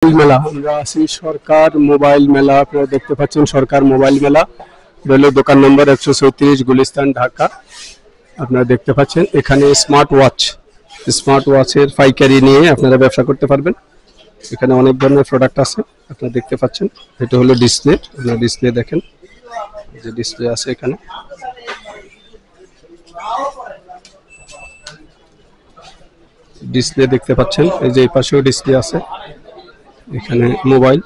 মেলা আমরা আছি সরকার মোবাইল মেলা। আপনারা দেখতে পাচ্ছেন সরকার মোবাইল মেলা, রইল দোকান নম্বর 134 গুলিস্তান, ঢাকা। আপনারা দেখতে পাচ্ছেন এখানে স্মার্ট ওয়াচের পাইকারি নিয়ে আপনারা ব্যবসা করতে পারবেন। এখানে অনেক ধরনের প্রোডাক্ট আছে, আপনারা দেখতে পাচ্ছেন। এটা হলো ডিসপ্লে, আপনারা ডিসপ্লে দেখেন, যে ডিসপ্লে আছে এখানে। ডিসপ্লে দেখতে পাচ্ছেন, এই যে এই পাশেও ডিসপ্লে আছে। এখানে মোবাইল,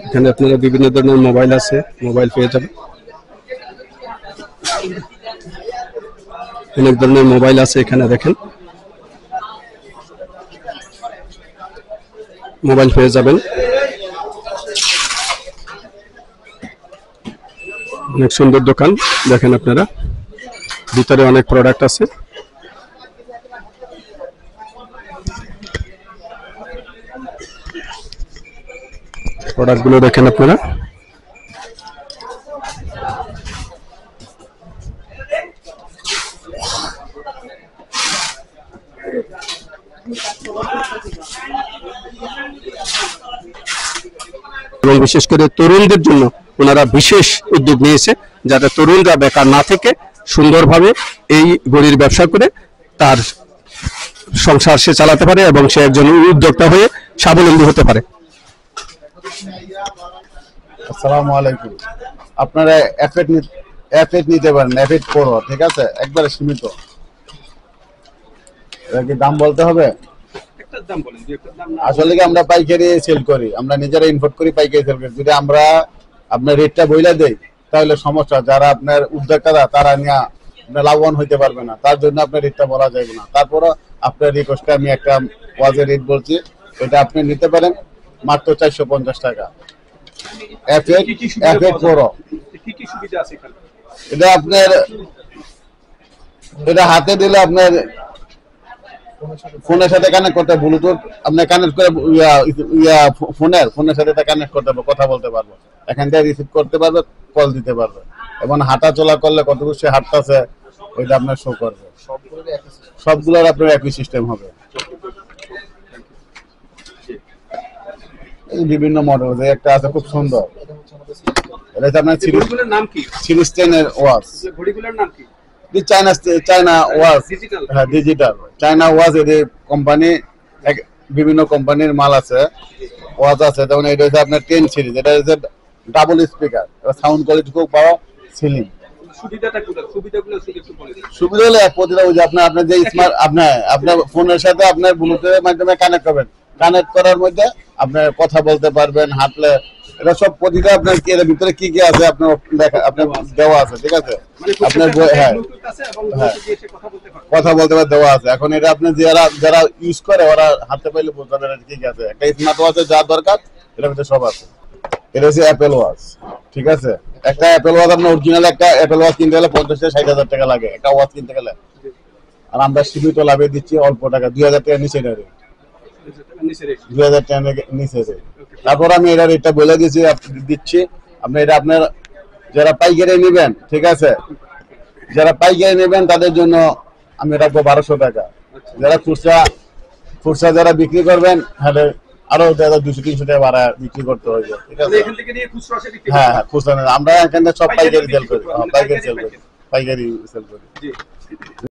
এখানে আপনারা বিভিন্ন ধরনের মোবাইল আছে, মোবাইল পেয়ে যাবেন। অনেক ধরনের মোবাইল আছে এখানে, দেখেন মোবাইল পেয়ে যাবেন। অনেক সুন্দর দোকান, দেখেন আপনারা, ভিতরে অনেক প্রোডাক্ট আছে। প্রোডাক্টগুলো দেখেন আপনারা। এবং বিশেষ করে তরুণদের জন্য ওনারা বিশেষ উদ্যোগ নিয়েছে, যাতে তরুণরা বেকার না থেকে সুন্দরভাবে এই ঘড়ির ব্যবসা করে তার সংসার সে চালাতে পারে এবং সে একজন উদ্যোক্তা হয়ে স্বাবলম্বী হতে পারে। আসসালামু আলাইকুম। আপনারা এফেট নিতে পারেন, এফেট প্রো, ঠিক আছে, একবারে সীমিত। এটা কি দাম বলতে হবে? আসলে কি আমরা পাইকারি সেল করি, আমরা নিজেরা ইম্পোর্ট করি, পাইকারি সেল করি। যদি আমরা আপনার রেটটা বইলা দেই তাহলে সমস্যা, যারা আপনার উদ্যোক্তারা তারা নিয়ে আপনার লাভবান হইতে পারবে না, তার জন্য আপনার রেটটা বলা যাবে না। তারপরও আপনার রিকোয়েস্টে আমি একটা ওয়াজের রেট বলছি, এটা আপনি নিতে পারেন মাত্র 450 টাকা। এফেট প্রো, এটা আপনার, এটা হাতে দিলে আপনার ফোনের সাথে কানেক্ট করতে, ব্লুটুথ আপনি কানেক্ট করে ফোনের সাথে কানেক্ট করতে পারবো, কথা বলতে পারবো, এখান থেকে রিসিভ করতে পারবে, কল দিতে পারবে, এবং হাঁটা চলা করলে কতটুকু সে হাঁটতেছে ওইটা আপনার শো করবে। সবগুলোর আপনার একই সিস্টেম হবে। এই বিভিন্ন মডেল, একটা আছে খুব সুন্দর, এটা হচ্ছে আপনার সিরিজ 10 এর ওয়াচ। ঘড়িগুলোর নাম কি? চায়না ওয়াচ, হ্যাঁ ডিজিটাল চায়না ওয়াচ। এদের কোম্পানি, বিভিন্ন কোম্পানির মাল আছে, ওয়াচ আছে। যেমন এটা হচ্ছে আপনার 10 সিরিজ, এটা হচ্ছে ডাবল স্পিকার, সাউন্ড কোয়ালিটি খুব ভালো, সিলিং। সুবিধা হলে প্রতিটা ওই যে আপনার যে স্মার্ট, আপনার ফোনের সাথে আপনার ব্লুটুথের মাধ্যমে কানেক্ট করবেন, কানেক্ট করার মধ্যে আপনার কথা বলতে পারবেন, হাঁটলে, এটা সব প্রতিটা আপনার কি এর ভিতরে কি কি আছে আপনার আপনার দেওয়া আছে, ঠিক আছে, আপনার হ্যাঁ কথা বলতে পারে দেওয়া আছে। এখন এটা আপনি যারা ইউজ করে ওরা হাতে পাইলে বুঝতে পারে কি কি আছে। একটা স্মার্ট ওয়াচে যা দরকার এটার ভিতরে সব আছে। এটা হচ্ছে অ্যাপেল ওয়াচ, ঠিক আছে। একটা অ্যাপেল ওয়াচ, আপনার অরিজিনাল একটা অ্যাপেল ওয়াচ কিনতে গেলে 50 থেকে 60,000 টাকা লাগে একটা ওয়াচ কিনতে গেলে, আর আমরা সীমিত লাভে দিচ্ছি অল্প টাকা, 2000 টাকা নিচে রেট, 2000 টাকা নিচে রেট। তারপর আমি এটা রেটটা বলে দিচ্ছি আপনি, এটা আপনার যারা পাইকারি নেবেন, ঠিক আছে, যারা পাইকারি নেবেন তাদের জন্য আমি রাখবো 1200 টাকা। যারা খুচরা যারা বিক্রি করবেন, তাহলে আরো 200-300 টাকা ভাড়া বিক্রি করতে হবে, ঠিক আছে। হ্যাঁ, খুচরা আমরা এখানে সব পাইকারি সেল করি, পাইকারি সেল করি।